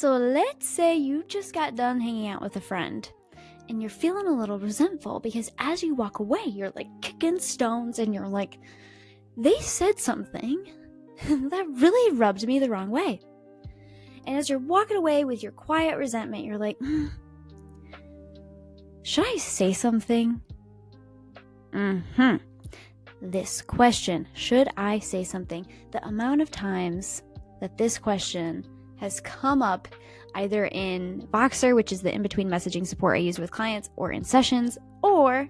So let's say you just got done hanging out with a friend and you're feeling a little resentful because as you walk away, you're like kicking stones and you're like, they said something that really rubbed me the wrong way. And as you're walking away with your quiet resentment, you're like, should I say something? This question, should I say something? The amount of times that this question has come up either in Voxer, which is the in-between messaging support I use with clients, or in sessions, or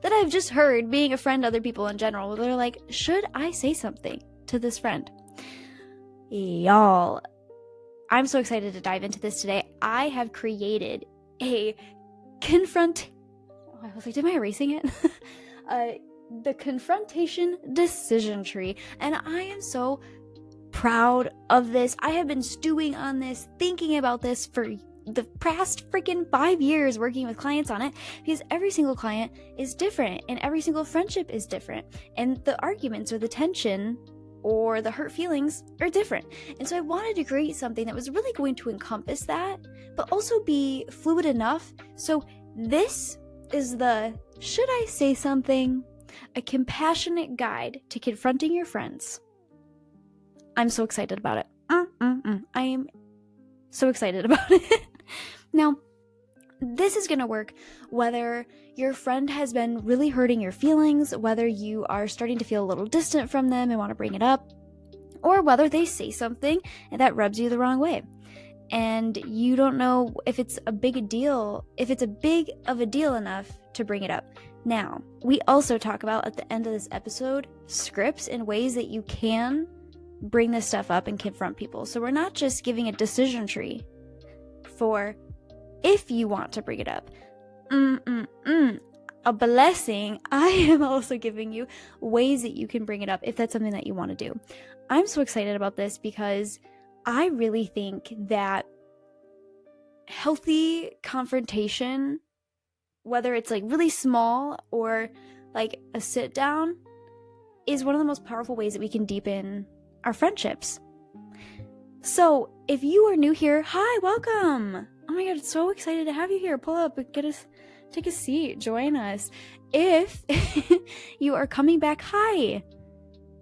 that I've just heard being a friend to other people in general, where they're like, should I say something to this friend? Y'all, I'm so excited to dive into this today. I have created a I was like, am I erasing it? The Confrontation Decision Tree. And I am so proud of this. I have been stewing on this, thinking about this for the past freaking 5 years, working with clients on it, because every single client is different and every single friendship is different. And the arguments or the tension or the hurt feelings are different. And so I wanted to create something that was really going to encompass that, but also be fluid enough. So this is the should I say something? A compassionate guide to confronting your friends. I'm so excited about it. I am so excited about it. Now, this is going to work whether your friend has been really hurting your feelings, whether you are starting to feel a little distant from them and want to bring it up, or whether they say something that rubs you the wrong way. And you don't know if it's a big deal, if it's a big of a deal enough to bring it up. Now, we also talk about at the end of this episode, scripts and ways that you can bring this stuff up and confront people. So we're not just giving a decision tree for if you want to bring it up. A blessing. I am also giving you ways that you can bring it up if that's something that you want to do. I'm so excited about this because I really think that healthy confrontation, whether it's like really small or like a sit down, is one of the most powerful ways that we can deepen our friendships. So if you are new here, hi, welcome. Oh my god, so excited to have you here. Pull up, take a seat, join us. If you are coming back, hi.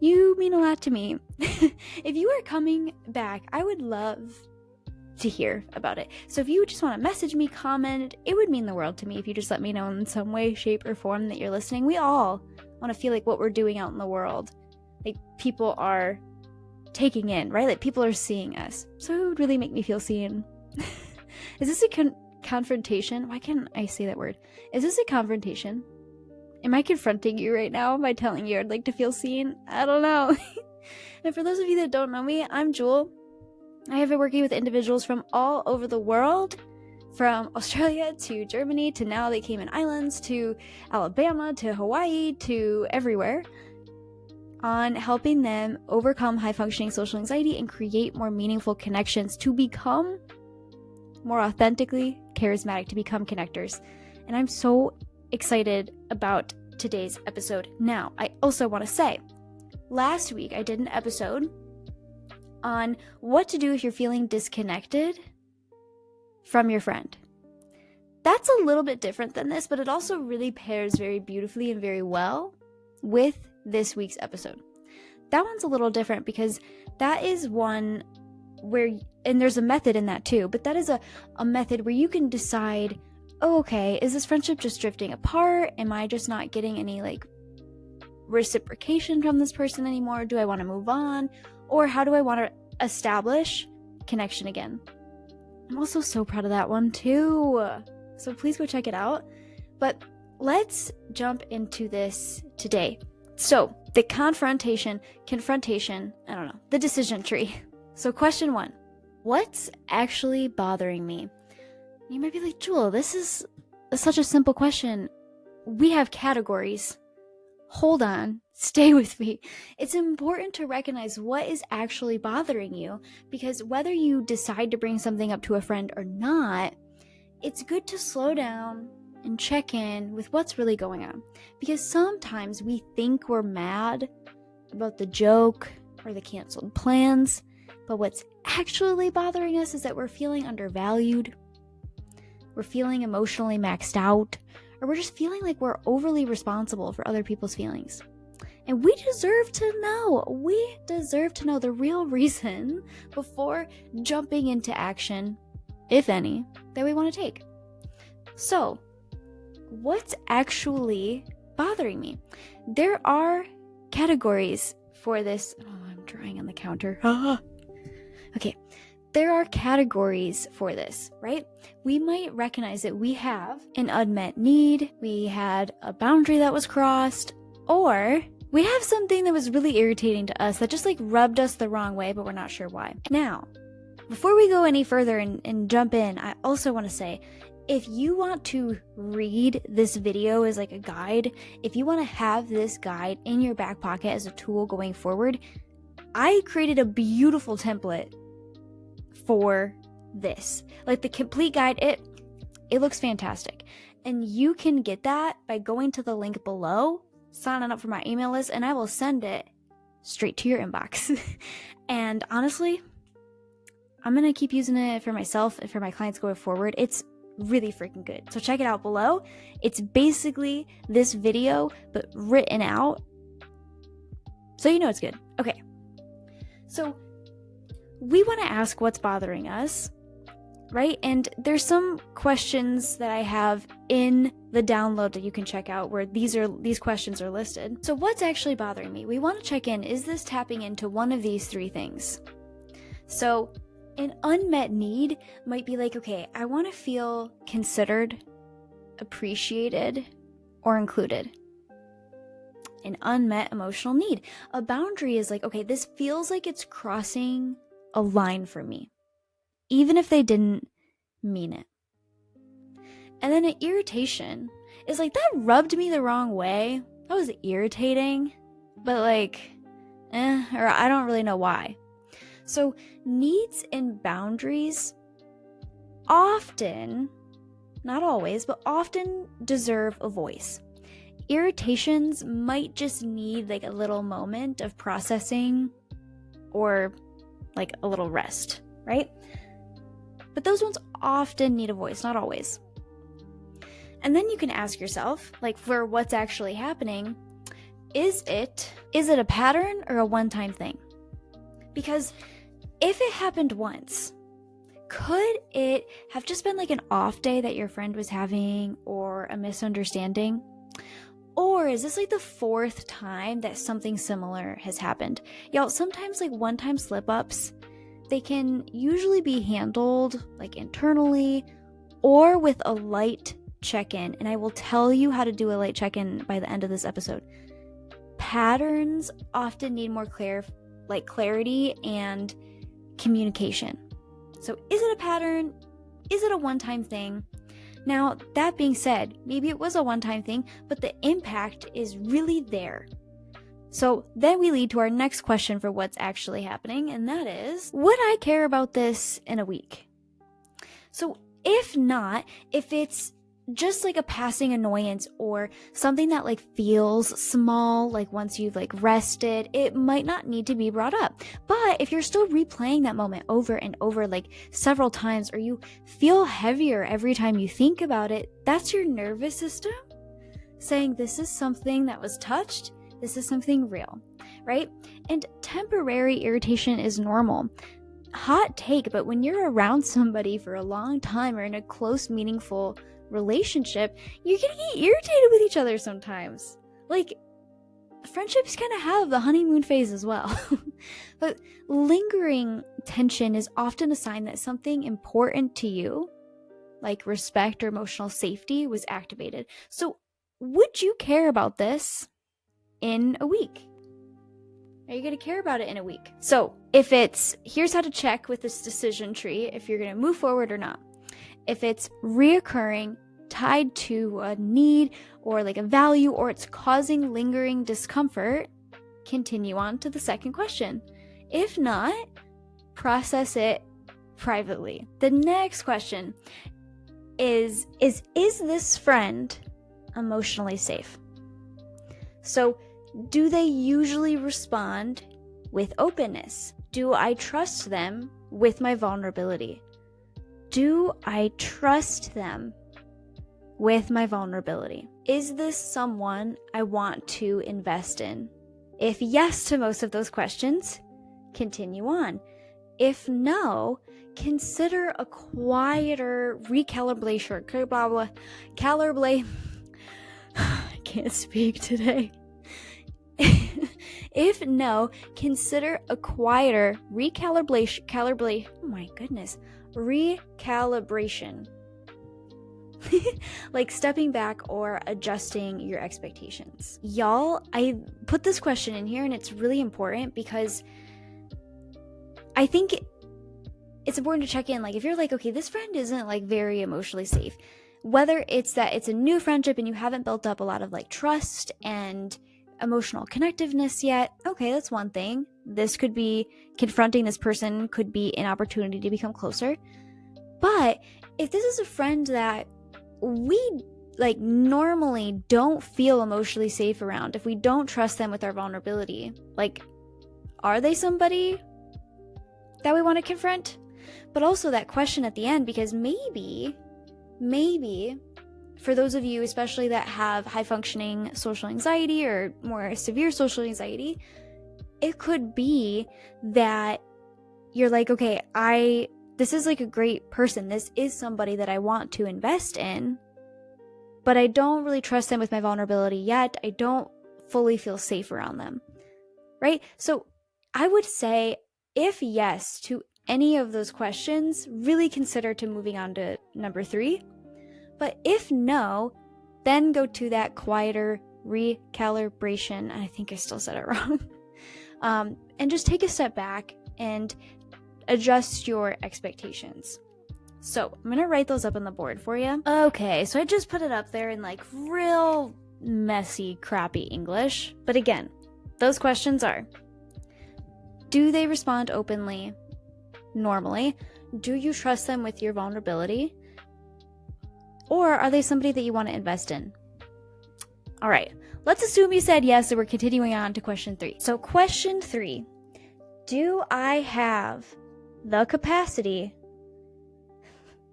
You mean a lot to me. If you are coming back, I would love to hear about it. So if you just want to message me, comment, it would mean the world to me if you just let me know in some way, shape, or form that you're listening. We all want to feel like what we're doing out in the world, like people are taking in, right? Like people are seeing us. So it would really make me feel seen. Is this a confrontation? Why can't I say that word? Is this a confrontation? Am I confronting you right now by telling you I'd like to feel seen? I don't know. And for those of you that don't know me, I'm Jewel. I have been working with individuals from all over the world, from Australia to Germany to now the Cayman Islands to Alabama to Hawaii to everywhere, on helping them overcome high-functioning social anxiety and create more meaningful connections to become more authentically charismatic, to become connectors. And I'm so excited about today's episode. Now, I also want to say, last week I did an episode on what to do if you're feeling disconnected from your friend. That's a little bit different than this, but it also really pairs very beautifully and very well with this week's episode. That one's a little different because that is one where, and there's a method in that too, but that is a method where you can decide, oh, okay, is this friendship just drifting apart? Am I just not getting any like reciprocation from this person anymore? Do I want to move on? Or how do I want to establish connection again? I'm also so proud of that one too. So please go check it out. But let's jump into this today. So the confrontation, the decision tree. So question 1, what's actually bothering me? You might be like, Jewel, this is such a simple question. We have categories. Hold on, stay with me. It's important to recognize what is actually bothering you, because whether you decide to bring something up to a friend or not, it's good to slow down and check in with what's really going on. Because sometimes we think we're mad about the joke or the canceled plans, But what's actually bothering us is that we're feeling undervalued, we're feeling emotionally maxed out, or we're just feeling like we're overly responsible for other people's feelings. And we deserve to know. We deserve to know the real reason before jumping into action, if any, that we want to take. So, what's actually bothering me? There are categories for this. Oh, I'm drawing on the counter. Okay. There are categories for this, right? We might recognize that we have an unmet need, we had a boundary that was crossed, or we have something that was really irritating to us that just like rubbed us the wrong way, but we're not sure why. Now, before we go any further and jump in, I also want to say, if you want to read this video as like a guide, if you want to have this guide in your back pocket as a tool going forward, I created a beautiful template for this. Like the complete guide, it looks fantastic. And you can get that by going to the link below, signing up for my email list, and I will send it straight to your inbox. And honestly, I'm going to keep using it for myself and for my clients going forward. It's really freaking good. So check it out below. It's basically this video, but written out. So you know it's good. Okay. So we want to ask what's bothering us, right? And there's some questions that I have in the download that you can check out where these questions are listed. So what's actually bothering me? We want to check in, is this tapping into one of these three things? So an unmet need might be like, okay, I want to feel considered, appreciated, or included. An unmet emotional need. A boundary is like, okay, this feels like it's crossing a line for me, even if they didn't mean it. And then an irritation is like, that rubbed me the wrong way. That was irritating, but like, or I don't really know why. So needs and boundaries often, not always, but often deserve a voice. Irritations might just need like a little moment of processing or like a little rest, right? But those ones often need a voice, not always. And then you can ask yourself, like, for what's actually happening, is it a pattern or a one-time thing? Because if it happened once, could it have just been like an off day that your friend was having or a misunderstanding? Or is this like the fourth time that something similar has happened? Y'all, sometimes like one-time slip-ups, they can usually be handled like internally or with a light check-in. And I will tell you how to do a light check-in by the end of this episode. Patterns often need more clarity and communication. So is it a pattern? Is it a one-time thing? Now, that being said, maybe it was a one-time thing, but the impact is really there. So then we lead to our next question for what's actually happening, and that is, would I care about this in a week? So if not, if it's just like a passing annoyance or something that like feels small, like once you've like rested, it might not need to be brought up. But if you're still replaying that moment over and over like several times, or you feel heavier every time you think about it, that's your nervous system saying this is something that was touched, this is something real, right? And temporary irritation is normal. Hot take, but when you're around somebody for a long time or in a close, meaningful relationship, you're gonna get irritated with each other sometimes. Like, friendships kind of have the honeymoon phase as well. But lingering tension is often a sign that something important to you, like respect or emotional safety, was activated. So would you care about this in a week? Are you going to care about it in a week? So if it's, here's how to check with this decision tree if you're going to move forward or not. If it's reoccurring, tied to a need or like a value, or it's causing lingering discomfort, continue on to the second question. If not, process it privately. The next question is this friend emotionally safe? So do they usually respond with openness? Do I trust them with my vulnerability? Do I trust them with my vulnerability? Is this someone I want to invest in? If yes to most of those questions, continue on. If no, consider a quieter recalibration. Blah, blah, calibrate. I can't speak today. If no, consider a quieter recalibration. Oh my goodness. Recalibration. Like stepping back or adjusting your expectations. Y'all, I put this question in here and it's really important because I think it's important to check in. Like if you're like, okay, this friend isn't like very emotionally safe, whether it's that it's a new friendship and you haven't built up a lot of like trust and emotional connectiveness yet, okay, that's one thing. This could be confronting this person, could be an opportunity to become closer. But if this is a friend that we like normally don't feel emotionally safe around, if we don't trust them with our vulnerability, like, are they somebody that we want to confront? But also that question at the end, because maybe for those of you especially that have high functioning social anxiety or more severe social anxiety, it could be that you're like, okay, this is like a great person. This is somebody that I want to invest in, but I don't really trust them with my vulnerability yet. I don't fully feel safe around them, right? So I would say if yes to any of those questions, really consider to moving on to number 3. But if no, then go to that quieter recalibration. I think I still said it wrong. And just take a step back and adjust your expectations. So I'm going to write those up on the board for you. Okay, so I just put it up there in like real messy, crappy English. But again, those questions are: do they respond openly, normally? Do you trust them with your vulnerability? Or are they somebody that you want to invest in? All right, let's assume you said yes, so we're continuing on to question 3. So question 3, do I have the capacity,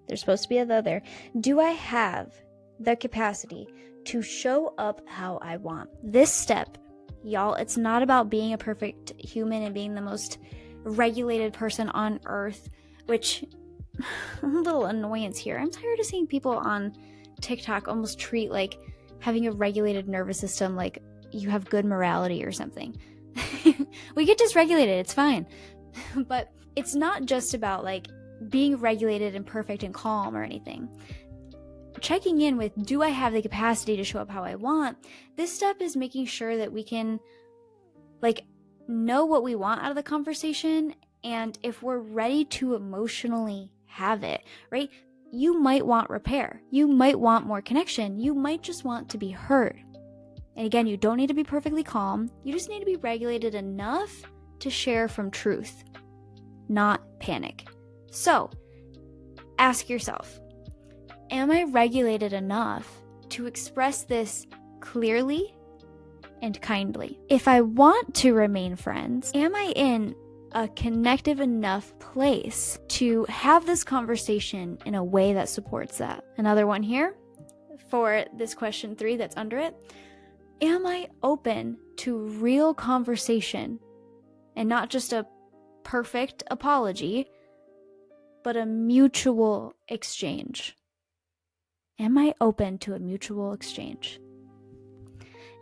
there's supposed to be a the there, do I have the capacity to show up how I want? This step, y'all, it's not about being a perfect human and being the most regulated person on earth, which a little annoyance here. I'm tired of seeing people on TikTok almost treat like having a regulated nervous system like you have good morality or something. We get dysregulated, it's fine. But it's not just about like being regulated and perfect and calm or anything. Checking in with, do I have the capacity to show up how I want? This step is making sure that we can like know what we want out of the conversation, and if we're ready to emotionally have it, right? You might want repair. You might want more connection. You might just want to be heard. And again, you don't need to be perfectly calm. You just need to be regulated enough to share from truth, not panic. So, ask yourself, am I regulated enough to express this clearly and kindly? If I want to remain friends, am I in a connective enough place to have this conversation in a way that supports that? Another one here for this question 3 that's under it. Am I open to real conversation and not just a perfect apology, but a mutual exchange? Am I open to a mutual exchange?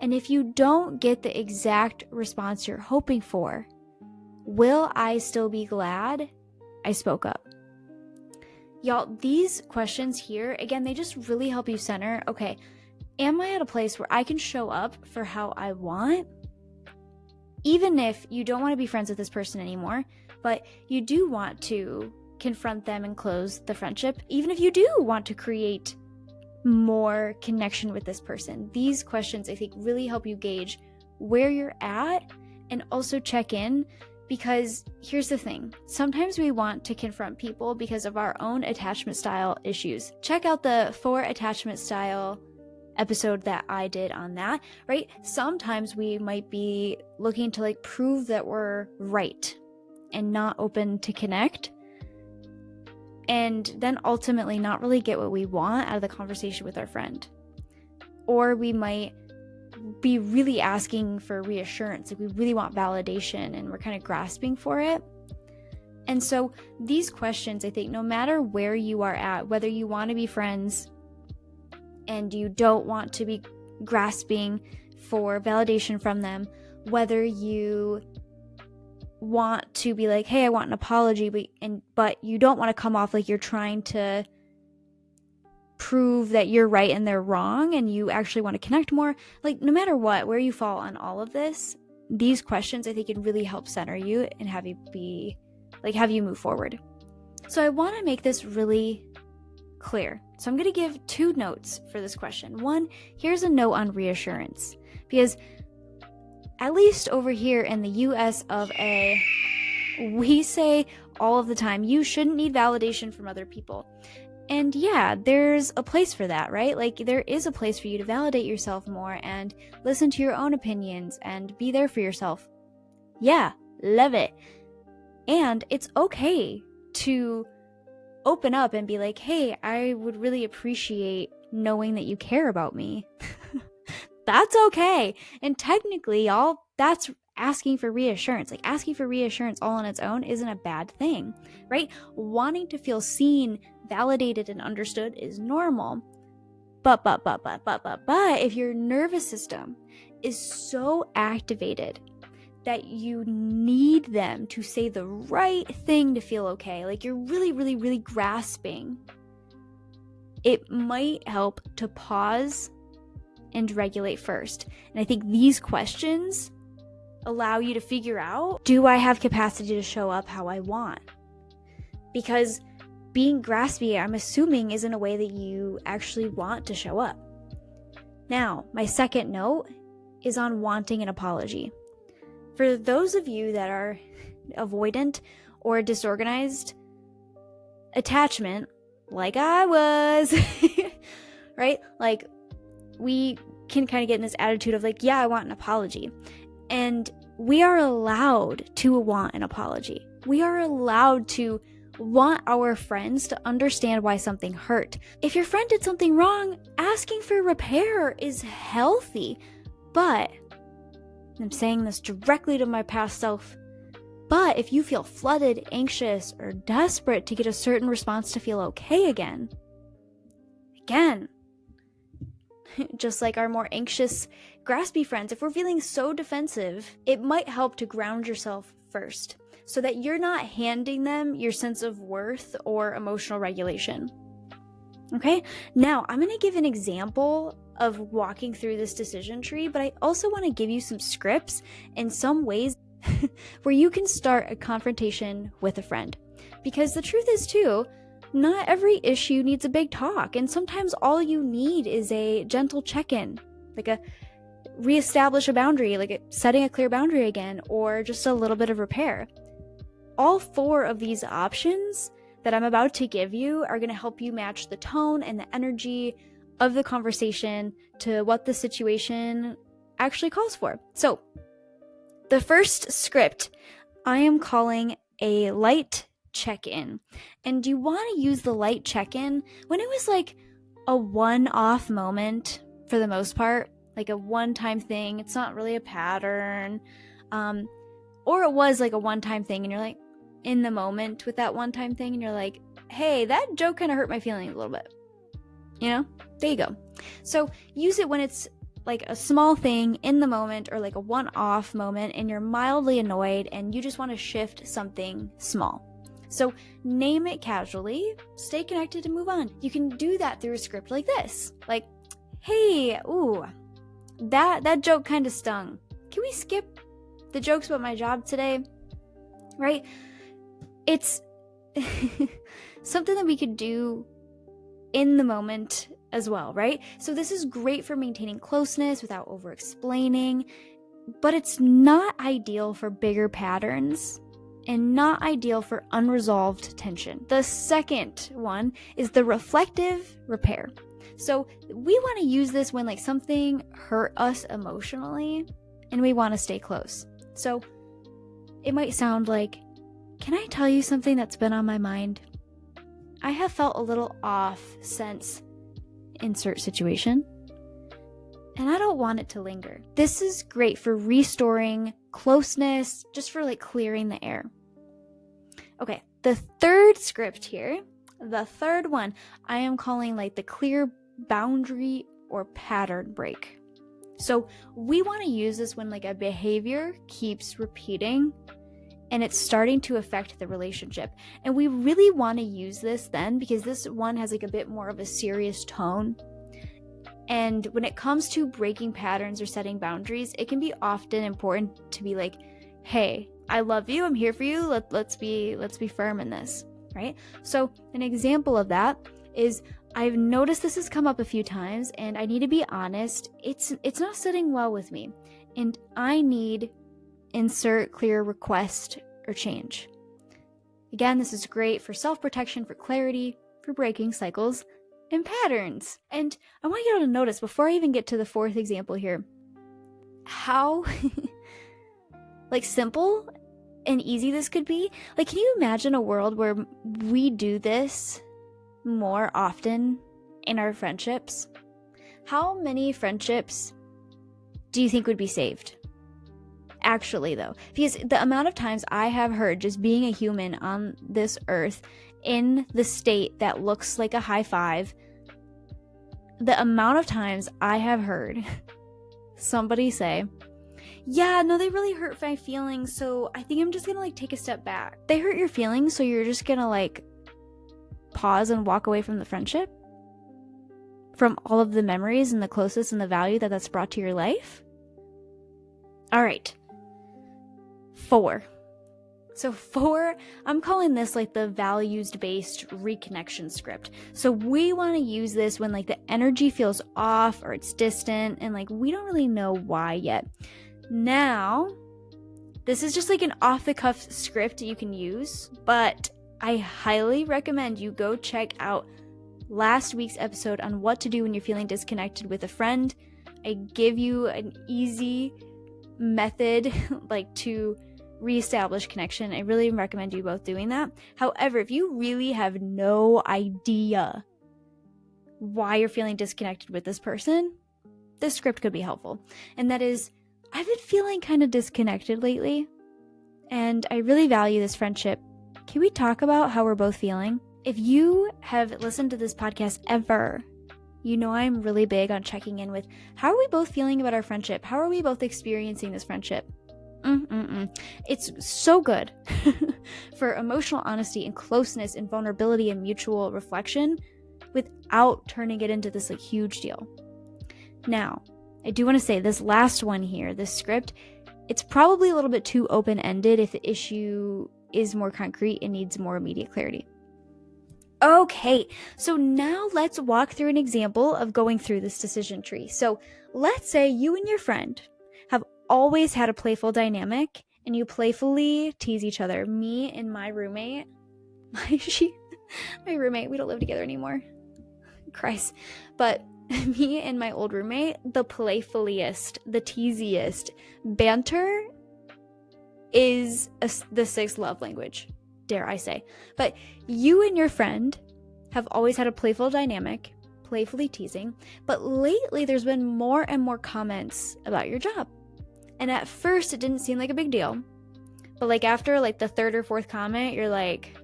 And if you don't get the exact response you're hoping for, will I still be glad I spoke up? Y'all, these questions here, again, they just really help you center, okay, am I at a place where I can show up for how I want? Even if you don't want to be friends with this person anymore, but you do want to confront them and close the friendship, even if you do want to create more connection with this person. These questions, I think, really help you gauge where you're at and also check in, because here's the thing. Sometimes we want to confront people because of our own attachment style issues. Check out the 4 attachment style episode that I did on that, right? Sometimes we might be looking to like prove that we're right. and not open to connect, and then ultimately not really get what we want out of the conversation with our friend. Or we might be really asking for reassurance, like we really want validation and we're kind of grasping for it. And so these questions, I think, no matter where you are at, whether you want to be friends and you don't want to be grasping for validation from them, whether you want to be like, hey, I want an apology, but you don't want to come off like you're trying to prove that you're right and they're wrong, and you actually want to connect more. Like, no matter what, where you fall on all of this, these questions, I think, can really help center you and have you move forward. So I want to make this really clear. So I'm going to give 2 notes for this question. 1, here's a note on reassurance, because at least over here in the US of A, we say all of the time, you shouldn't need validation from other people. And yeah, there's a place for that, right? Like, there is a place for you to validate yourself more and listen to your own opinions and be there for yourself. Yeah, love it. And it's okay to open up and be like, hey, I would really appreciate knowing that you care about me. That's okay. And technically, y'all, that's asking for reassurance. Like, asking for reassurance all on its own isn't a bad thing, right? Wanting to feel seen, validated, and understood is normal. But if your nervous system is so activated that you need them to say the right thing to feel okay, like you're really, really, really grasping, it might help to pause and regulate first. And I think these questions allow you to figure out, do I have capacity to show up how I want? Because being graspy, I'm assuming, isn't a way that you actually want to show up. Now, my second note is on wanting an apology. For those of you that are avoidant or disorganized attachment, like I was, right? Like, we can kind of get in this attitude of like, yeah, I want an apology. And we are allowed to want an apology. We are allowed to want our friends to understand why something hurt. If your friend did something wrong, asking for repair is healthy. But, I'm saying this directly to my past self, but if you feel flooded, anxious, or desperate to get a certain response to feel okay again, just like our more anxious, graspy friends, if we're feeling so defensive, it might help to ground yourself first so that you're not handing them your sense of worth or emotional regulation. Okay? Now, I'm going to give an example of walking through this decision tree, but I also want to give you some scripts and some ways where you can start a confrontation with a friend. Because the truth is, too, not every issue needs a big talk, and sometimes all you need is a gentle check-in, like a reestablish a boundary, like setting a clear boundary again, or just a little bit of repair. All 4 of these options that I'm about to give you are going to help you match the tone and the energy of the conversation to what the situation actually calls for. So, the first script I am calling a light check-in. And you want to use the light check-in when it was like a one-off moment for the most part, like a one-time thing. It's not really a pattern. Or it was like a one-time thing and you're like in the moment with that one-time thing and you're like, hey, that joke kind of hurt my feelings a little bit. You know? There you go. So use it when it's like a small thing in the moment or like a one-off moment and you're mildly annoyed and you just want to shift something small. So name it casually, stay connected, and move on. You can do that through a script like this. Like, hey, ooh, that joke kind of stung. Can we skip the jokes about my job today? Right? It's something that we could do in the moment as well, right? So this is great for maintaining closeness without over-explaining, but it's not ideal for bigger patterns and not ideal for unresolved tension. The second one is the reflective repair. So we want to use this when like something hurt us emotionally and we want to stay close. So it might sound like, Can I tell you something that's been on my mind? I have felt a little off since insert situation, and I don't want it to linger. This is great for restoring closeness, just for like clearing the air. Okay, the third script here, the third one, I am calling like the clear boundary or pattern break. So we want to use this when like a behavior keeps repeating and it's starting to affect the relationship. And we really want to use this then because this one has like a bit more of a serious tone. And when it comes to breaking patterns or setting boundaries, it can be often important to be like, hey, I love you, I'm here for you, let's be firm in this, right? So an example of that is I've noticed this has come up a few times, and I need to be honest, it's not sitting well with me, and I need insert clear request or change. Again, this is great for self-protection, for clarity, for breaking cycles and patterns. And I want you all to notice, before I even get to the fourth example here, how like simple and easy this could be. Like, can you imagine a world where we do this more often in our friendships? How many friendships do you think would be saved? Actually, though, because the amount of times I have heard, just being a human on this earth in the state that looks like a high five, the amount of times I have heard somebody say, yeah, no, they really hurt my feelings, so I think I'm just gonna like take a step back. They hurt your feelings, so you're just gonna like pause and walk away from the friendship? From all of the memories and the closeness and the value that that's brought to your life? All right. 4. So 4, I'm calling this like the values-based reconnection script. So we want to use this when like the energy feels off or it's distant and like we don't really know why yet. Now, this is just like an off-the-cuff script you can use, but I highly recommend you go check out last week's episode on what to do when you're feeling disconnected with a friend. I give you an easy method like to reestablish connection. I really recommend you both doing that. However, if you really have no idea why you're feeling disconnected with this person, this script could be helpful. And that is, I've been feeling kind of disconnected lately, and I really value this friendship. Can we talk about how we're both feeling? If you have listened to this podcast ever, you know I'm really big on checking in with how are we both feeling about our friendship? How are we both experiencing this friendship? It's so good for emotional honesty and closeness and vulnerability and mutual reflection without turning it into this like huge deal. Now, I do want to say this last one here, this script, it's probably a little bit too open-ended if the issue is more concrete and needs more immediate clarity. Okay, so now let's walk through an example of going through this decision tree. So let's say you and your friend have always had a playful dynamic and you playfully tease each other. Me and my roommate, my roommate, we don't live together anymore. Christ. But me and my old roommate, the playfuliest, the teasiest. Banter is the sixth love language, dare I say. But you and your friend have always had a playful dynamic, playfully teasing, but lately there's been more and more comments about your job. And at first it didn't seem like a big deal, but like after like the third or fourth comment, you're like,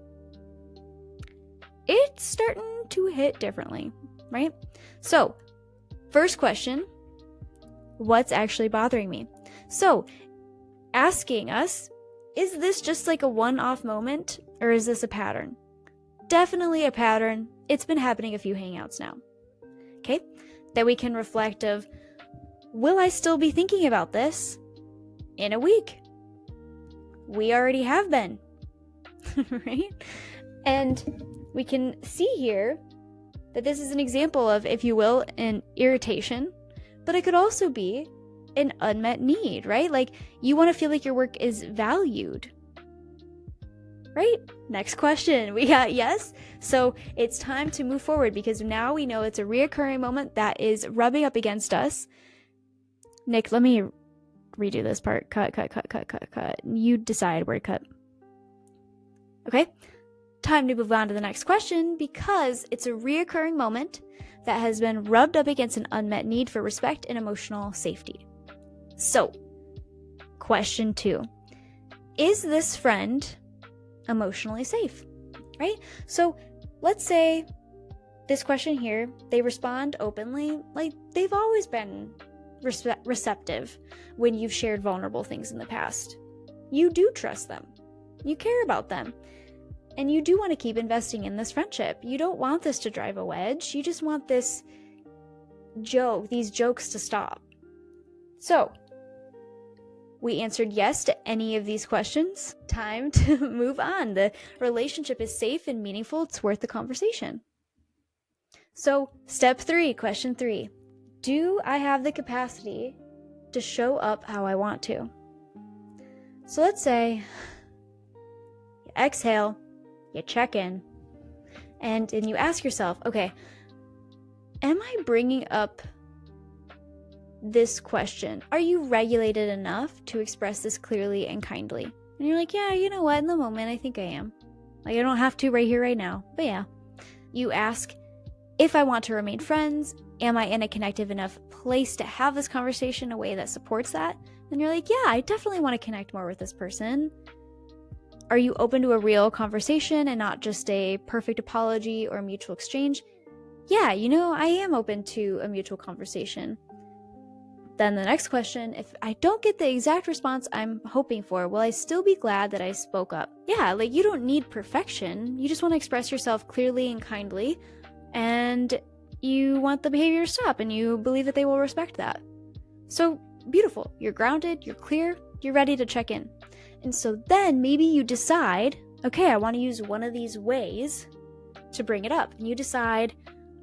it's starting to hit differently, right? So first question, what's actually bothering me? So asking us, is this just like a one-off moment or is this a pattern? Definitely a pattern. It's been happening a few hangouts now. Okay, that we can reflect of, will I still be thinking about this in a week? We already have been, right? And we can see here that this is an example of, if you will, an irritation, but it could also be an unmet need, right? Like you want to feel like your work is valued, right? Next question. We got yes. So it's time to move forward because now we know it's a reoccurring moment that is rubbing up against us. Nick, let me redo this part. Cut. You decide where to cut. Okay, time to move on to the next question, because it's a reoccurring moment that has been rubbed up against an unmet need for respect and emotional safety. So, question 2. Is this friend emotionally safe? Right? So, let's say this question here, they respond openly, like they've always been receptive when you've shared vulnerable things in the past. You do trust them. You care about them. And you do want to keep investing in this friendship. You don't want this to drive a wedge. You just want these jokes to stop. So, we answered yes to any of these questions. Time to move on. The relationship is safe and meaningful. It's worth the conversation. So, step 3, question 3. Do I have the capacity to show up how I want to? So let's say you exhale, you check in, and you ask yourself, okay, am I bringing up this question? Are you regulated enough to express this clearly and kindly? And you're like, yeah, you know what, in the moment, I think I am. Like, I don't have to right here, right now, but yeah. You ask, if I want to remain friends, am I in a connective enough place to have this conversation in a way that supports that? Then you're like, yeah, I definitely want to connect more with this person. Are you open to a real conversation and not just a perfect apology or mutual exchange? Yeah, I am open to a mutual conversation. Then the next question, if I don't get the exact response I'm hoping for, will I still be glad that I spoke up? Yeah, like, you don't need perfection. You just want to express yourself clearly and kindly, and you want the behavior to stop, and you believe that they will respect that. So, beautiful. You're grounded, you're clear, you're ready to check in. And so then maybe you decide, okay, I want to use one of these ways to bring it up. And you decide,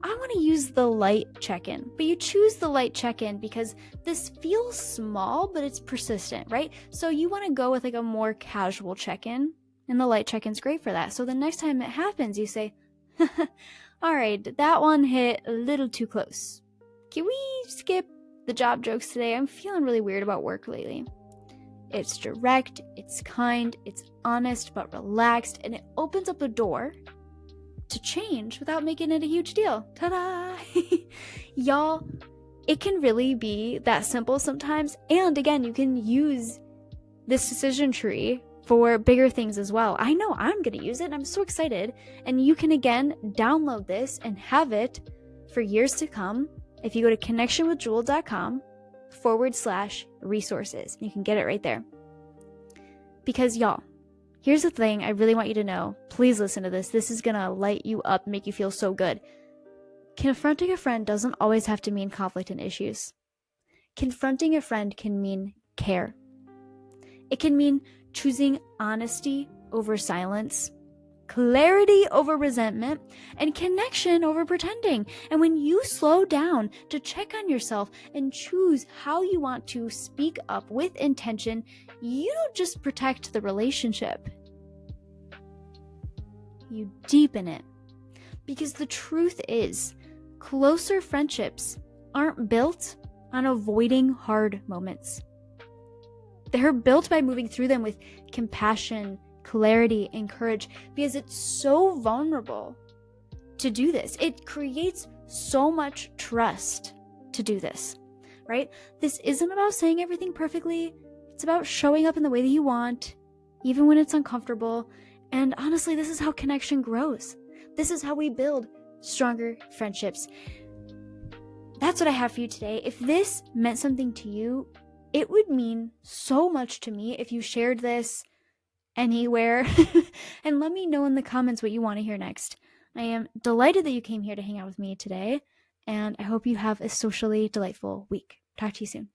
I want to use the light check-in. But you choose the light check-in because this feels small, but it's persistent, right? So you want to go with like a more casual check-in, and the light check-in's great for that. So the next time it happens, you say, all right, that one hit a little too close. Can we skip the job jokes today? I'm feeling really weird about work lately. It's direct, it's kind, it's honest, but relaxed, and it opens up a door to change without making it a huge deal. Ta-da! Y'all, it can really be that simple sometimes. And again, you can use this decision tree for bigger things as well. I know I'm going to use it, and I'm so excited. And you can, again, download this and have it for years to come if you go to connectionwithjewel.com/resources. You can get it right there. Because y'all, here's the thing I really want you to know. Please listen to this. This is going to light you up, make you feel so good. Confronting a friend doesn't always have to mean conflict and issues. Confronting a friend can mean care. It can mean choosing honesty over silence, clarity over resentment, and connection over pretending. And when you slow down to check on yourself and choose how you want to speak up with intention, you don't just protect the relationship. You deepen it. Because the truth is, closer friendships aren't built on avoiding hard moments. They're built by moving through them with compassion, clarity, and courage, because it's so vulnerable to do this. It creates so much trust to do this, right? This isn't about saying everything perfectly. It's about showing up in the way that you want, even when it's uncomfortable. And honestly, this is how connection grows. This is how we build stronger friendships. That's what I have for you today. If this meant something to you, it would mean so much to me if you shared this anywhere and let me know in the comments what you want to hear next. I am delighted that you came here to hang out with me today, and I hope you have a socially delightful week. Talk to you soon.